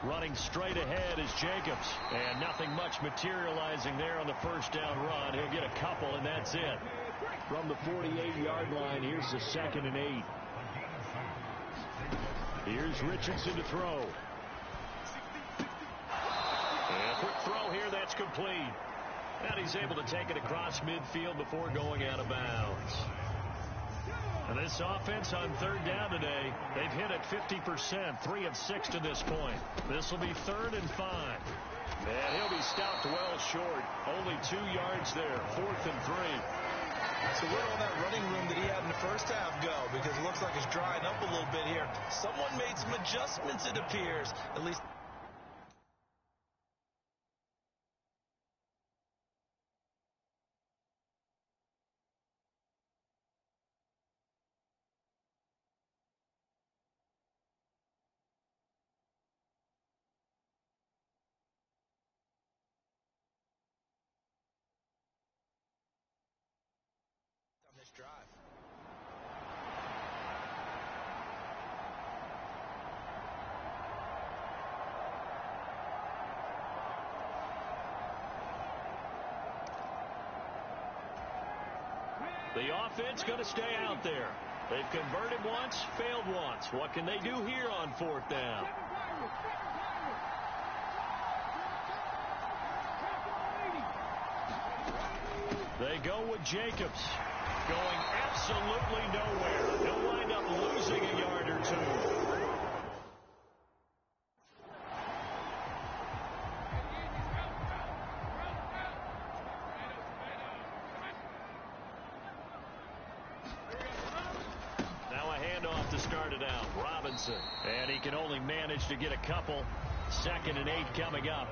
Running straight ahead is Jacobs. And nothing much materializing there on the first down run. He'll get a couple, and that's it. From the 48-yard line, here's the 2nd and 8. Here's Richardson to throw. And a quick throw here, that's complete. And he's able to take it across midfield before going out of bounds. And this offense on 3rd down today, they've hit it 50%, 3 of 6 to this point. This will be 3rd and 5. And he'll be stopped well short. Only 2 yards there, 4th and 3. So where will that running room that he had in the first half go? Because it looks like it's drying up a little bit here. Someone made some adjustments, it appears. At least. On this drive. The offense going to stay out there. They've converted once, failed once. What can they do here on 4th down? They go with Jacobs. Going absolutely nowhere. He'll wind up losing a yard or 2. Now a handoff to start it out. Robinson. And he can only manage to get a couple. 2nd and 8 coming up.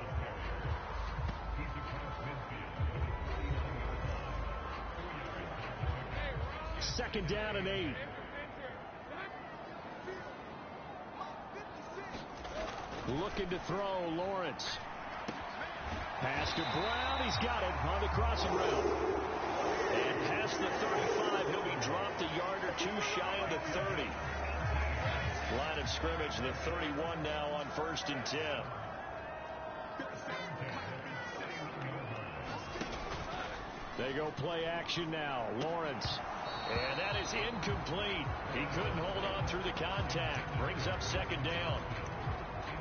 Second down and 8. Looking to throw, Lawrence. Pass to Brown. He's got it on the crossing route. And past the 35, he'll be dropped a yard or 2 shy of the 30. Line of scrimmage, the 31 now on 1st and 10. They go play action now. Lawrence. And that is incomplete. He couldn't hold on through the contact. Brings up 2nd down.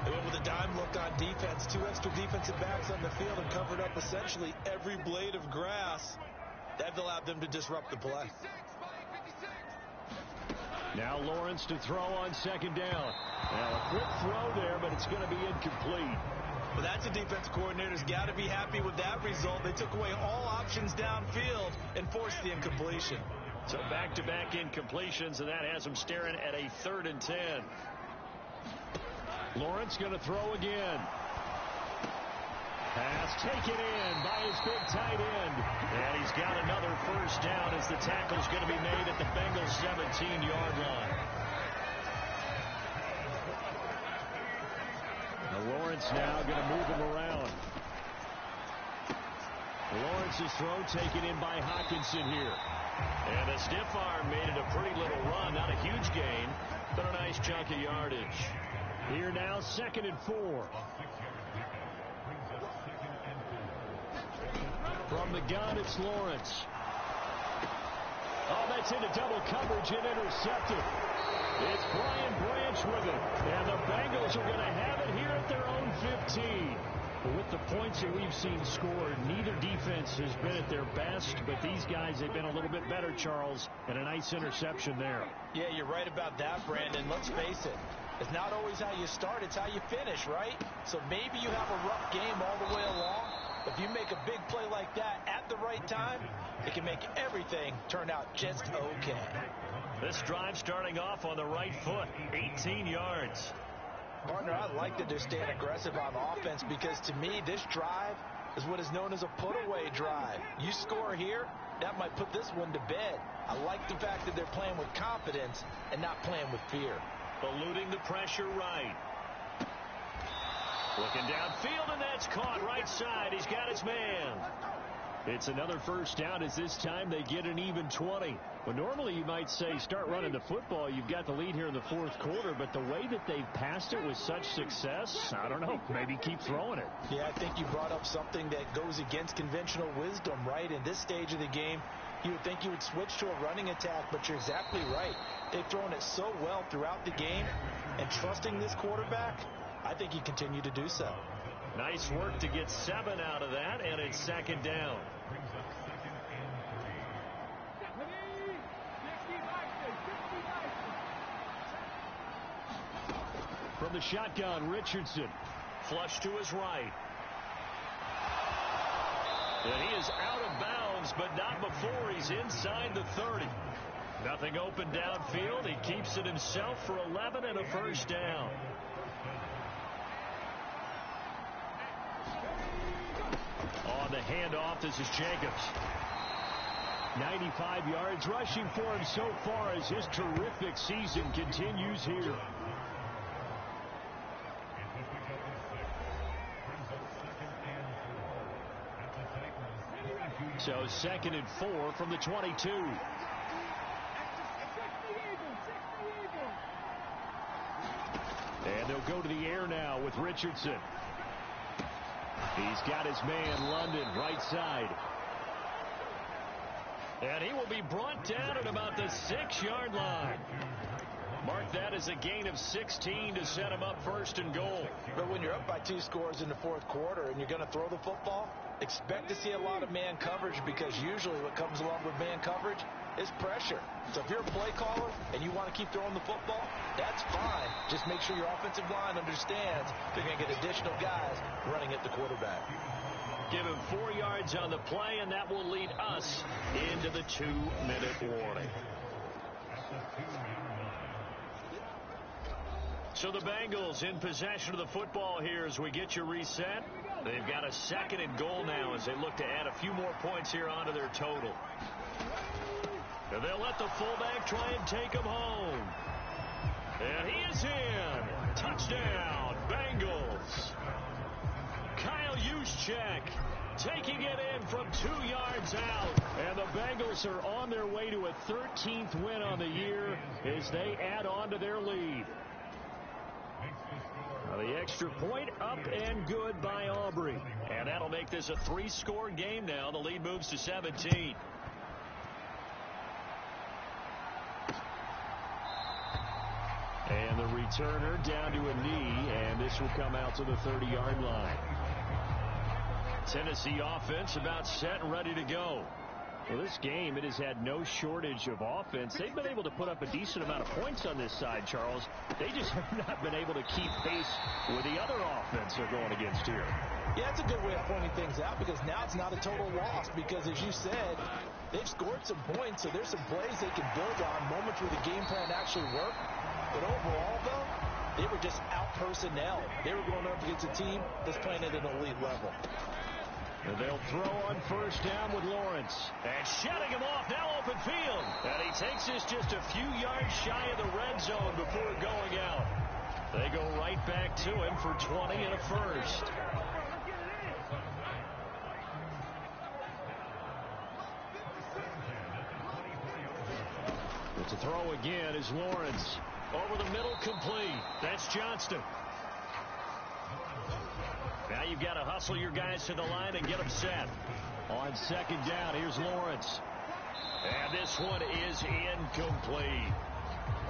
They went with a dime look on defense. 2 extra defensive backs on the field and covered up essentially every blade of grass. That allowed them to disrupt the play. Now Lawrence to throw on 2nd down. Now a quick throw there, but it's going to be incomplete. Well, that's a defense coordinator's got to be happy with that result. They took away all options downfield and forced the incompletion. So back-to-back incompletions, and that has them staring at a 3rd and 10. Lawrence going to throw again. Pass taken in by his big tight end. And he's got another first down as the tackle's going to be made at the Bengals' 17-yard line. Now Lawrence now going to move him around. Lawrence's throw taken in by Hockenson here. And a stiff arm made it a pretty little run. Not a huge gain, but a nice chunk of yardage. Here now, 2nd and 4. From the gun, it's Lawrence. Oh, that's into double coverage and intercepted. It's Brian Branch with it. And the Bengals are going to have it here at their own 15. But with the points that we've seen scored, neither defense has been at their best, but these guys have been a little bit better, Charles, and a nice interception there. Yeah, you're right about that, Brandon. Let's face it. It's not always how you start, it's how you finish, right? So maybe you have a rough game all the way along. If you make a big play like that at the right time, it can make everything turn out just okay. This drive starting off on the right foot, 18 yards. Partner, I like that they're staying aggressive on offense because to me, this drive is what is known as a put-away drive. You score here, that might put this one to bed. I like the fact that they're playing with confidence and not playing with fear. Eluding the pressure right. Looking downfield, and that's caught right side. He's got his man. It's another first down as this time they get an even 20. Well, normally you might say start running the football. You've got the lead here in the fourth quarter, but the way that they've passed it with such success, I don't know, maybe keep throwing it. Yeah, I think you brought up something that goes against conventional wisdom, right? In this stage of the game, you would think you would switch to a running attack, but you're exactly right. They've thrown it so well throughout the game, and trusting this quarterback, I think you continue to do so. Nice work to get 7 out of that, and it's second down. From the shotgun, Richardson. Flush to his right. And he is out of bounds, but not before he's inside the 30. Nothing open downfield. He keeps it himself for 11 and a first down. On the handoff, this is Jacobs. 95 yards rushing for him so far as his terrific season continues here. So 2nd and 4 from the 22. And they'll go to the air now with Richardson. He's got his man, London, right side. And he will be brought down at about the 6-yard line. Mark that as a gain of 16 to set him up first and goal. But when you're up by 2 scores in the fourth quarter and you're going to throw the football, expect to see a lot of man coverage, because usually what comes along with man coverage is pressure. So if you're a play caller and you want to keep throwing the football, that's fine. Just make sure your offensive line understands they're going to get additional guys running at the quarterback. Give him 4 yards on the play, and that will lead us into the 2-minute warning. So the Bengals in possession of the football here as we get you reset. They've got a 2nd and goal now as they look to add a few more points here onto their total. And they'll let the fullback try and take him home. And he is in. Touchdown, Bengals. Kyle Juszczyk taking it in from 2 yards out. And the Bengals are on their way to a 13th win on the year as they add on to their lead. Now the extra point up and good by Aubrey. And that'll make this a 3-score game now. The lead moves to 17. And the returner down to a knee, and this will come out to the 30-yard line. Tennessee offense about set and ready to go. Well, this game, it has had no shortage of offense. They've been able to put up a decent amount of points on this side, Charles. They just have not been able to keep pace with the other offense they're going against here. Yeah, it's a good way of pointing things out, because now it's not a total loss, because as you said, they've scored some points, so there's some plays they can build on, moments where the game plan actually worked. But overall, though, they were just out personnel. They were going up against a team that's playing at an elite level. And they'll throw on first down with Lawrence. And shutting him off, now open field. And he takes this just a few yards shy of the red zone before going out. They go right back to him for 20 and a first. But to throw again is Lawrence. Over the middle, complete. That's Johnston. Now you've got to hustle your guys to the line and get them set. On second down, here's Lawrence. And this one is incomplete.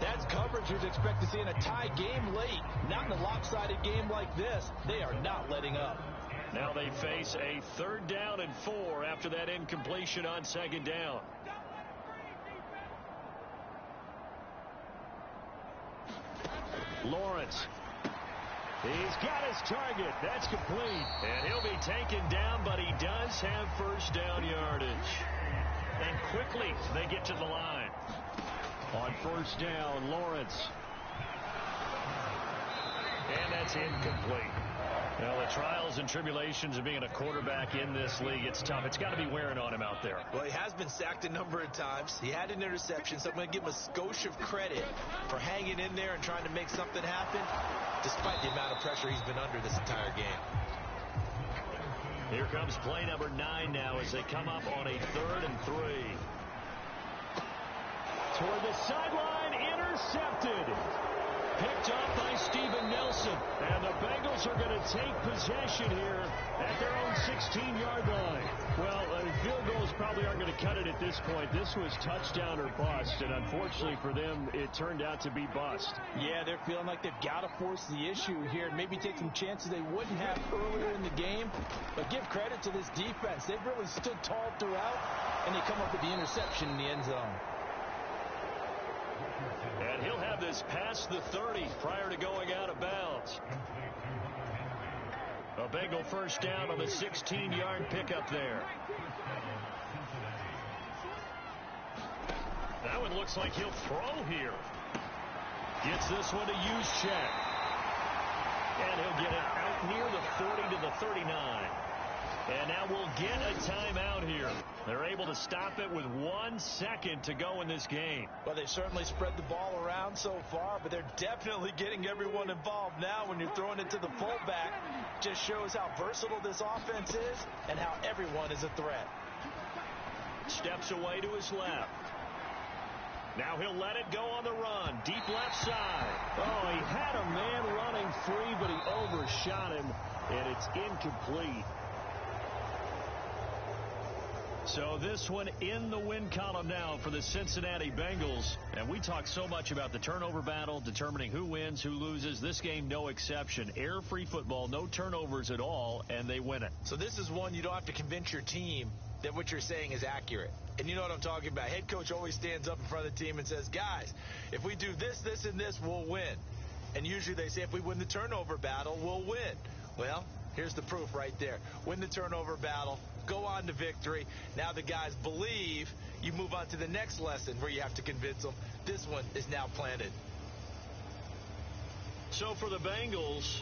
That's coverage you'd expect to see in a tie game late. Not in a lopsided game like this. They are not letting up. Now they face a 3rd down and 4 after that incompletion on second down. Lawrence. He's got his target. That's complete. And he'll be taken down, but he does have first down yardage. And quickly they get to the line. On first down, Lawrence. And that's incomplete. Well, the trials and tribulations of being a quarterback in this league, it's tough. It's got to be wearing on him out there. Well, he has been sacked a number of times. He had an interception, so I'm going to give him a skosh of credit for hanging in there and trying to make something happen, despite the amount of pressure he's been under this entire game. Here comes play number 9 now as they come up on a 3rd and 3. Toward the sideline, intercepted. Picked up by Steven Nelson. And the Bengals are going to take possession here at their own 16-yard line. Well, field goals probably aren't going to cut it at this point. This was touchdown or bust, and unfortunately for them, it turned out to be bust. Yeah, they're feeling like they've got to force the issue here and maybe take some chances they wouldn't have earlier in the game. But give credit to this defense. They've really stood tall throughout, and they come up with the interception in the end zone. And he'll have this past the 30 prior to going out of bounds. A Bengal first down on the 16-yard pickup there. That one looks like he'll throw here. Gets this one to Juszczyk. And he'll get it out near the 40 to the 39. And now we'll get a timeout here. They're able to stop it with 1 second to go in this game. Well, they've certainly spread the ball around so far, but they're definitely getting everyone involved now when you're throwing it to the fullback. Just shows how versatile this offense is and how everyone is a threat. Steps away to his left. Now he'll let it go on the run. Deep left side. Oh, he had a man running free, but he overshot him, and it's incomplete. So this one in the win column now for the Cincinnati Bengals. And we talk so much about the turnover battle, determining who wins, who loses. This game, no exception. Error-free football, no turnovers at all, and they win it. So this is one you don't have to convince your team that what you're saying is accurate. And you know what I'm talking about. Head coach always stands up in front of the team and says, guys, if we do this, this, and this, we'll win. And usually they say if we win the turnover battle, we'll win. Well, here's the proof right there. Win the turnover battle, go on to victory. Now the guys believe. You move on to the next lesson where you have to convince them. This one is now planted. So for the Bengals,